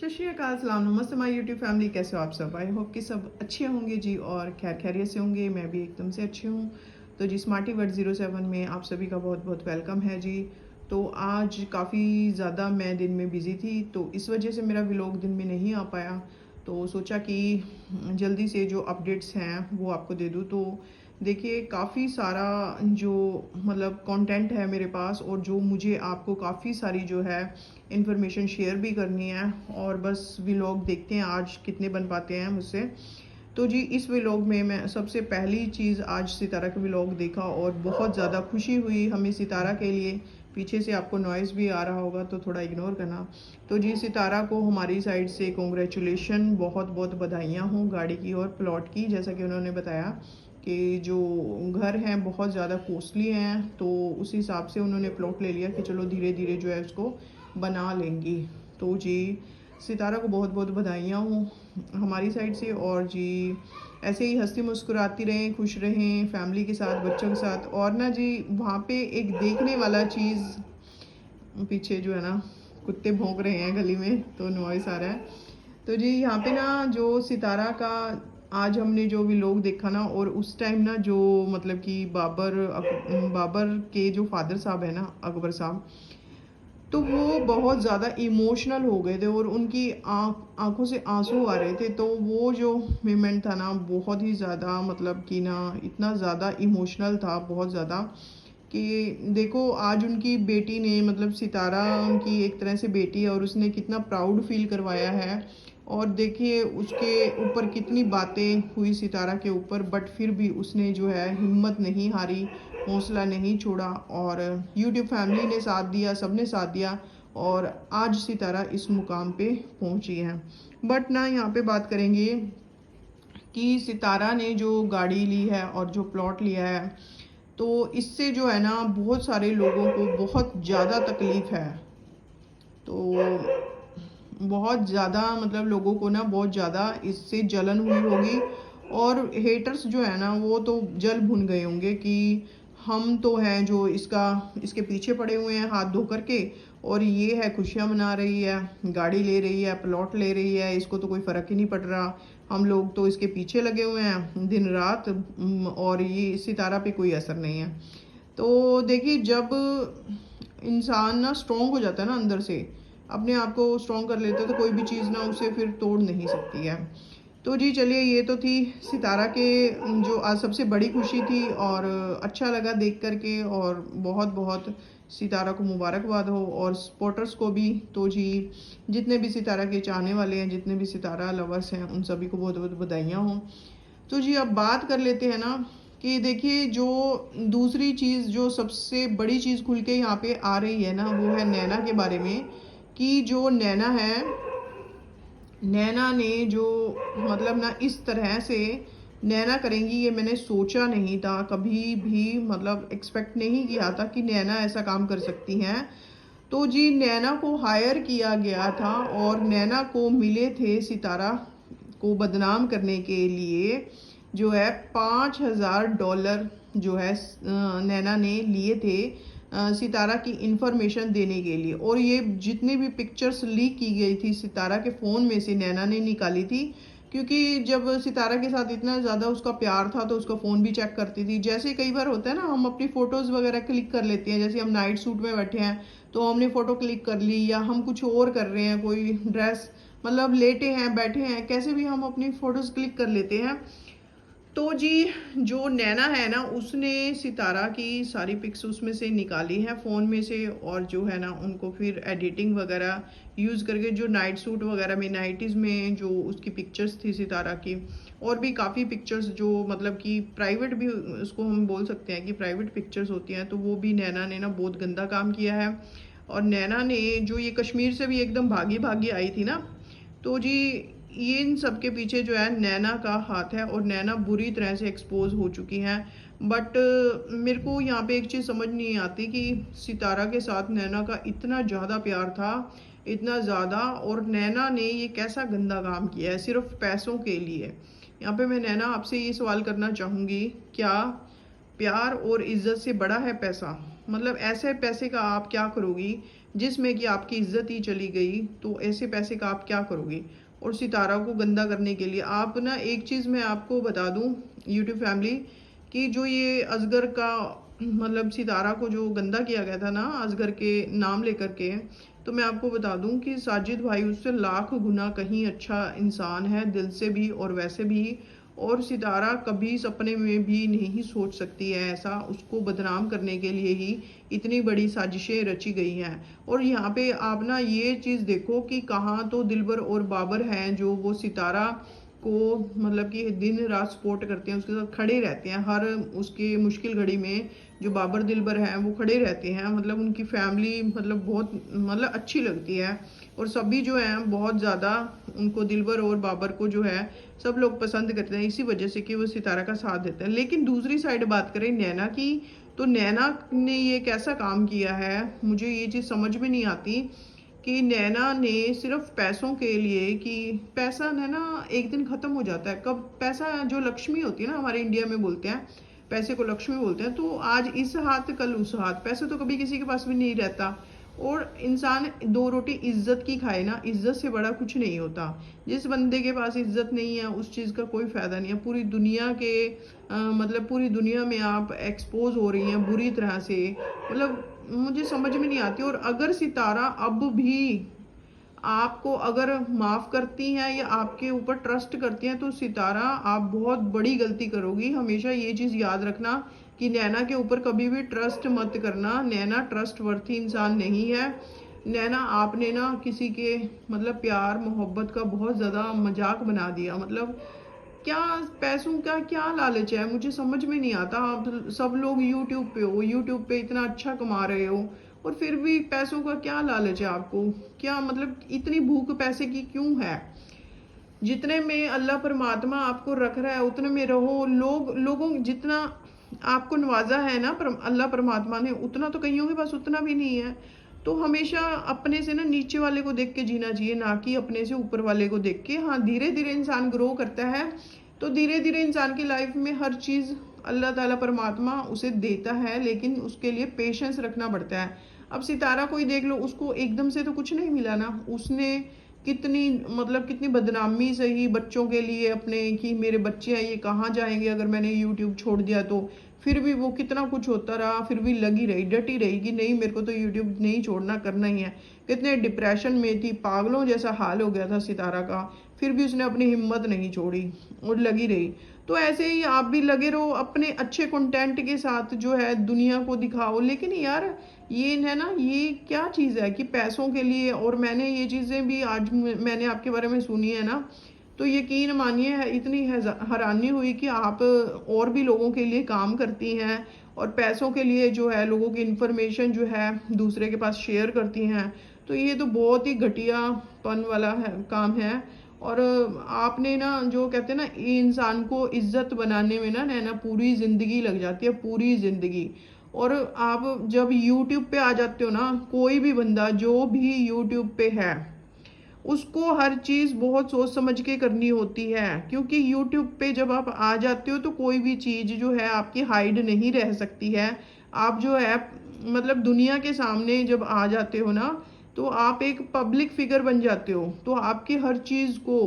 सत श्री अकाल, सलाम, नमस्ते माय यूट्यूब फैमिली। कैसे हो आप सब? आई होप कि सब अच्छे होंगे जी और खैर खैरियत से होंगे। मैं भी एकदम से अच्छी हूँ। तो जी स्मार्टी वर्ड 07 में आप सभी का बहुत बहुत वेलकम है जी। तो आज काफ़ी ज़्यादा मैं दिन में बिज़ी थी, तो इस वजह से मेरा व्लॉग दिन में नहीं आ पाया। तो सोचा कि जल्दी से जो अपडेट्स हैं वो आपको दे दूँ। तो देखिए काफ़ी सारा जो मतलब कंटेंट है मेरे पास, और जो मुझे आपको काफ़ी सारी जो है इन्फॉर्मेशन शेयर भी करनी है। और बस व्लॉग देखते हैं आज कितने बन पाते हैं मुझसे। तो जी इस व्लॉग में मैं सबसे पहली चीज़ आज सितारा का व्लॉग देखा और बहुत ज़्यादा खुशी हुई हमें सितारा के लिए। पीछे से आपको नॉइज़ भी आ रहा होगा तो थोड़ा इग्नोर करना। तो जी सितारा को हमारी साइड से कॉन्ग्रेचुलेशन, बहुत बहुत बधाइयाँ हों गाड़ी की और प्लॉट की। जैसा कि उन्होंने बताया कि जो घर हैं बहुत ज़्यादा कॉस्टली हैं, तो उस हिसाब से उन्होंने प्लॉट ले लिया कि चलो धीरे धीरे जो है उसको बना लेंगी। तो जी सितारा को बहुत बहुत बधाइयाँ हों हमारी साइड से। और जी ऐसे ही हंसती मुस्कुराती रहें, खुश रहें फैमिली के साथ, बच्चों के साथ। और ना जी वहाँ पे एक देखने वाला चीज़, पीछे जो है ना कुत्ते भौंक रहे हैं गली में तो नॉइस आ रहा है। तो जी यहाँ पे ना जो सितारा का आज हमने जो व्लॉग देखा ना, और उस टाइम ना जो मतलब कि बाबर के जो फादर साहब है ना, अकबर साहब, तो वो बहुत ज़्यादा इमोशनल हो गए थे और उनकी आँखों से आँसू आ रहे थे। तो वो जो मोमेंट था ना बहुत ही ज़्यादा मतलब कि ना इतना ज़्यादा इमोशनल था, बहुत ज़्यादा कि देखो आज उनकी बेटी ने मतलब सितारा उनकी एक तरह से बेटी है और उसने कितना प्राउड फील करवाया है। और देखिए उसके ऊपर कितनी बातें हुई सितारा के ऊपर, बट फिर भी उसने जो है हिम्मत नहीं हारी, हौसला नहीं छोड़ा। और यूट्यूब फैमिली ने साथ दिया, सबने साथ दिया और आज सितारा इस मुकाम पे पहुंची है। बट ना यहाँ पे बात करेंगे कि सितारा ने जो गाड़ी ली है और जो प्लॉट लिया है, तो इससे जो है ना बहुत सारे लोगों को बहुत ज़्यादा तकलीफ़ है। तो बहुत ज़्यादा मतलब लोगों को ना बहुत ज़्यादा इससे जलन हुई होगी। और हेटर्स जो है ना वो तो जल भुन गए होंगे कि हम तो हैं जो इसके पीछे पड़े हुए हैं हाथ धो करके, और ये है खुशियाँ मना रही है, गाड़ी ले रही है, प्लॉट ले रही है, इसको तो कोई फ़र्क ही नहीं पड़ रहा। हम लोग तो इसके पीछे लगे हुए हैं दिन रात, और ये सितारा पे कोई असर नहीं है। तो देखिए जब इंसान ना स्ट्रॉन्ग हो जाता है ना अंदर से, अपने आप को स्ट्रॉन्ग कर लेता है, तो कोई भी चीज़ ना उसे फिर तोड़ नहीं सकती है। तो जी चलिए ये तो थी सितारा के जो आज सबसे बड़ी खुशी थी, और अच्छा लगा देख कर के। और बहुत बहुत सितारा को मुबारकबाद हो और सपोर्टर्स को भी। तो जी जितने भी सितारा के चाहने वाले हैं, जितने भी सितारा लवर्स हैं, उन सभी को बहुत बहुत बधाइयाँ हों। तो जी अब बात कर लेते हैं ना कि देखिए जो दूसरी चीज़ जो सबसे बड़ी चीज़ खुल के यहाँ पे आ रही है ना, वो है नैना के बारे में। कि जो नैना है, नैना ने जो मतलब ना इस तरह से नैना करेंगी ये मैंने सोचा नहीं था कभी भी, मतलब एक्सपेक्ट नहीं किया था कि नैना ऐसा काम कर सकती हैं। तो जी नैना को हायर किया गया था और नैना को मिले थे सितारा को बदनाम करने के लिए जो है $5000 जो है नैना ने लिए थे सितारा की इंफॉर्मेशन देने के लिए। और ये जितनी भी पिक्चर्स लीक की गई थी सितारा के फ़ोन में से नैना ने निकाली थी, क्योंकि जब सितारा के साथ इतना ज़्यादा उसका प्यार था तो उसका फ़ोन भी चेक करती थी। जैसे कई बार होता है ना हम अपनी फ़ोटोज़ वगैरह क्लिक कर लेते हैं, जैसे हम नाइट सूट में बैठे हैं तो हमने फ़ोटो क्लिक कर ली, या हम कुछ और कर रहे हैं, कोई ड्रेस मतलब लेटे हैं बैठे हैं, कैसे भी हम अपनी फ़ोटोज़ क्लिक कर लेते हैं। तो जी जो नैना है ना उसने सितारा की सारी पिक्स उसमें से निकाली हैं फ़ोन में से, और जो है ना उनको फिर एडिटिंग वगैरह यूज़ करके जो नाइट सूट वगैरह में, नाइटीज़ में जो उसकी पिक्चर्स थी सितारा की, और भी काफ़ी पिक्चर्स जो मतलब कि प्राइवेट भी उसको हम बोल सकते हैं कि प्राइवेट पिक्चर्स होती हैं, तो वो भी नैना ने ना बहुत गंदा काम किया है। और नैना ने जो ये कश्मीर से भी एकदम भागी भागी आई थी ना, तो जी ये इन सब के पीछे जो है नैना का हाथ है, और नैना बुरी तरह से एक्सपोज हो चुकी हैं। बट मेरे को यहाँ पे एक चीज़ समझ नहीं आती कि सितारा के साथ नैना का इतना ज़्यादा प्यार था, इतना ज़्यादा, और नैना ने ये कैसा गंदा काम किया है सिर्फ पैसों के लिए। यहाँ पे मैं नैना आपसे ये सवाल करना चाहूँगी, क्या प्यार और इज्जत से बड़ा है पैसा? मतलब ऐसे पैसे का आप क्या करोगी? जिसमें कि आपकी इज्जत ही चली गई, तो ऐसे पैसे का आप क्या करोगे? और सितारा को गंदा करने के लिए आप ना, एक चीज़ मैं आपको बता दूं यूट्यूब फैमिली, कि जो ये असगर का मतलब सितारा को जो गंदा किया गया था ना असगर के नाम लेकर के, तो मैं आपको बता दूं कि साजिद भाई उससे लाख गुना कहीं अच्छा इंसान है, दिल से भी और वैसे भी। और सितारा कभी सपने में भी नहीं सोच सकती है ऐसा, उसको बदनाम करने के लिए ही इतनी बड़ी साजिशें रची गई हैं। और यहाँ पे आप ना ये चीज़ देखो कि कहाँ तो दिलबर और बाबर हैं जो वो सितारा को मतलब कि दिन रात सपोर्ट करते हैं, उसके साथ खड़े रहते हैं हर उसके मुश्किल घड़ी में। जो बाबर दिलबर हैं वो खड़े रहते हैं, मतलब उनकी फैमिली मतलब बहुत मतलब अच्छी लगती है। और सभी जो हैं बहुत ज़्यादा उनको, दिलबर और बाबर को जो है सब लोग पसंद करते हैं, इसी वजह से कि वो सितारा का साथ देते हैं। लेकिन दूसरी साइड बात करें नैना की, तो नैना ने ये कैसा काम किया है, मुझे ये चीज़ समझ में नहीं आती कि नैना ने सिर्फ पैसों के लिए, कि पैसा नैना एक दिन ख़त्म हो जाता है। कब पैसा, जो लक्ष्मी होती है ना, हमारे इंडिया में बोलते हैं पैसे को लक्ष्मी बोलते हैं, तो आज इस हाथ कल उस हाथ, पैसे तो कभी किसी के पास भी नहीं रहता। और इंसान दो रोटी इज्जत की खाए ना, इज्जत से बड़ा कुछ नहीं होता। जिस बंदे के पास इज्जत नहीं है उस चीज़ का कोई फ़ायदा नहीं है। पूरी दुनिया के मतलब पूरी दुनिया में आप एक्सपोज हो रही हैं बुरी तरह से, मतलब मुझे समझ में नहीं आती। और अगर सितारा अब भी आपको अगर माफ़ करती हैं या आपके ऊपर ट्रस्ट करती हैं, तो सितारा आप बहुत बड़ी गलती करोगी। हमेशा ये चीज़ याद रखना कि नैना के ऊपर कभी भी ट्रस्ट मत करना। नैना ट्रस्टवर्थी इंसान नहीं है। नैना आपने ना किसी के मतलब प्यार मोहब्बत का बहुत ज़्यादा मजाक बना दिया। मतलब क्या पैसों का क्या लालच है, मुझे समझ में नहीं आता। आप सब लोग यूट्यूब पे हो, यूट्यूब पे इतना अच्छा कमा रहे हो, और फिर भी पैसों का क्या लालच है आपको? क्या मतलब इतनी भूख पैसे की क्यों है? जितने में अल्लाह परमात्मा आपको रख रहा है उतने में रहो। लोगों जितना आपको नवाजा है ना अल्लाह परमात्मा ने, उतना तो कईयों के पास उतना भी नहीं है। तो हमेशा अपने से ना नीचे वाले को देख के जीना चाहिए, ना कि अपने से ऊपर वाले को देख के। हाँ, धीरे धीरे इंसान ग्रो करता है, तो धीरे धीरे इंसान की लाइफ में हर चीज़ अल्लाह ताला परमात्मा उसे देता है, लेकिन उसके लिए पेशेंस रखना पड़ता है। अब सितारा को ही देख लो, उसको एकदम से तो कुछ नहीं मिला ना। उसने कितनी मतलब कितनी बदनामी सही बच्चों के लिए अपने, कि मेरे बच्चे हैं ये कहाँ जाएंगे अगर मैंने यूट्यूब छोड़ दिया तो। फिर भी वो कितना कुछ होता रहा, फिर भी लगी रही, डटी रही कि नहीं मेरे को तो यूट्यूब नहीं छोड़ना, करना ही है। कितने डिप्रेशन में थी, पागलों जैसा हाल हो गया था सितारा का, फिर भी उसने अपनी हिम्मत नहीं छोड़ी और लगी रही। तो ऐसे ही आप भी लगे रहो अपने अच्छे कंटेंट के साथ, जो है दुनिया को दिखाओ। लेकिन यार ये है ना, ये क्या चीज़ है कि पैसों के लिए, और मैंने ये चीज़ें भी आज मैंने आपके बारे में सुनी है ना, तो यकीन मानिए है इतनी हैरानी हुई कि आप और भी लोगों के लिए काम करती हैं और पैसों के लिए जो है लोगों की इन्फॉर्मेशन जो है दूसरे के पास शेयर करती हैं। तो ये तो बहुत ही घटियापन वाला है काम है। और आपने ना जो कहते हैं ना इंसान को इज्जत बनाने में ना नैना पूरी ज़िंदगी लग जाती है, पूरी ज़िंदगी। और आप जब यूट्यूब पे आ जाते हो ना, कोई भी बंदा जो भी यूट्यूब पे है उसको हर चीज़ बहुत सोच समझ के करनी होती है, क्योंकि यूट्यूब पे जब आप आ जाते हो तो कोई भी चीज़ जो है आपकी हाइड नहीं रह सकती है। आप जो है मतलब दुनिया के सामने जब आ जाते हो ना, तो आप एक पब्लिक फिगर बन जाते हो। तो आपकी हर चीज़ को,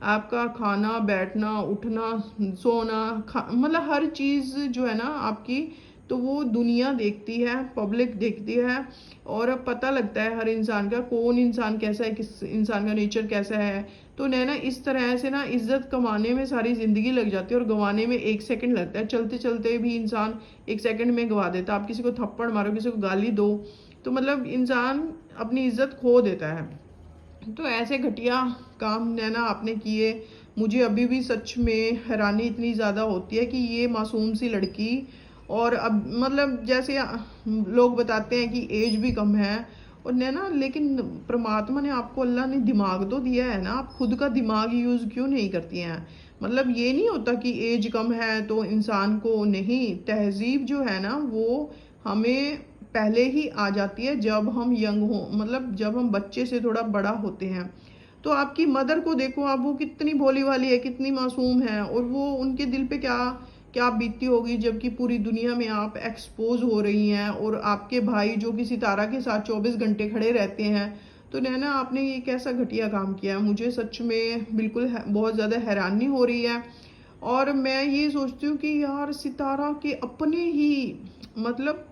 आपका खाना बैठना उठना सोना मतलब हर चीज़ जो है ना आपकी, तो वो दुनिया देखती है, पब्लिक देखती है। और अब पता लगता है हर इंसान का, कौन इंसान कैसा है, किस इंसान का नेचर कैसा है। तो ना इस तरह से ना इज्जत कमाने में सारी ज़िंदगी लग जाती है और गंवाने में 1 सेकंड लगता है। चलते चलते भी इंसान 1 सेकंड में गंवा देता है। आप किसी को थप्पड़ मारो, किसी को गाली दो, तो मतलब इंसान अपनी इज्जत खो देता है। तो ऐसे घटिया काम नैना आपने किए। मुझे अभी भी सच में हैरानी इतनी ज़्यादा होती है कि ये मासूम सी लड़की, और अब मतलब जैसे लोग बताते हैं कि एज भी कम है और नैना, लेकिन परमात्मा ने आपको, अल्लाह ने दिमाग तो दिया है ना, आप खुद का दिमाग यूज़ क्यों नहीं करती हैं? मतलब ये नहीं होता कि एज कम है तो इंसान को नहीं, तहजीब जो है ना वो हमें पहले ही आ जाती है जब हम यंग हों, मतलब जब हम बच्चे से थोड़ा बड़ा होते हैं। तो आपकी मदर को देखो आप, वो कितनी भोली वाली है, कितनी मासूम है, और वो उनके दिल पे क्या क्या बीतती होगी, जबकि पूरी दुनिया में आप एक्सपोज हो रही हैं और आपके भाई जो कि सितारा के साथ 24 घंटे खड़े रहते हैं। तो नैना आपने ये कैसा घटिया काम किया, मुझे सच में बिल्कुल बहुत ज़्यादा हैरानी हो रही है। और मैं ये सोचती हूँ कि यार सितारा के अपने ही मतलब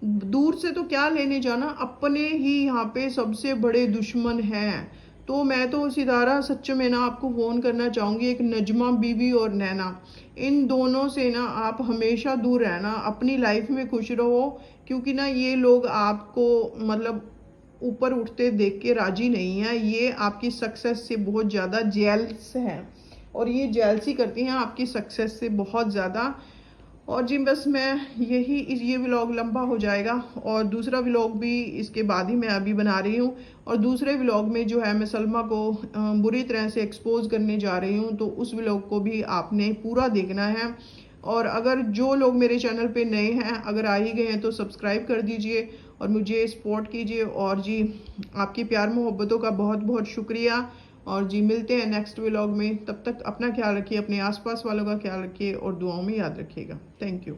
दूर से तो क्या लेने जाना, अपने ही यहाँ पे सबसे बड़े दुश्मन हैं। तो मैं तो सितारा सच में ना आपको फ़ोन करना चाहूँगी, एक नजमा बीवी और नैना, इन दोनों से ना आप हमेशा दूर रहना, अपनी लाइफ में खुश रहो, क्योंकि ना ये लोग आपको मतलब ऊपर उठते देख के राजी नहीं है। ये आपकी सक्सेस से बहुत ज़्यादा जेलस हैं और ये जेलसी करती हैं आपकी सक्सेस से बहुत ज़्यादा। और जी बस मैं यही ये व्लॉग लंबा हो जाएगा और दूसरा व्लॉग भी इसके बाद ही मैं अभी बना रही हूँ। और दूसरे व्लॉग में जो है मैं सलमा को बुरी तरह से एक्सपोज करने जा रही हूँ, तो उस व्लॉग को भी आपने पूरा देखना है। और अगर जो लोग मेरे चैनल पे नए हैं, अगर आ ही गए हैं, तो सब्सक्राइब कर दीजिए और मुझे सपोर्ट कीजिए। और जी आपकी प्यार मोहब्बतों का बहुत बहुत शुक्रिया। और जी मिलते हैं नेक्स्ट व्लॉग में, तब तक अपना ख्याल रखिए, अपने आसपास वालों का ख्याल रखिए और दुआओं में याद रखिएगा। Thank you.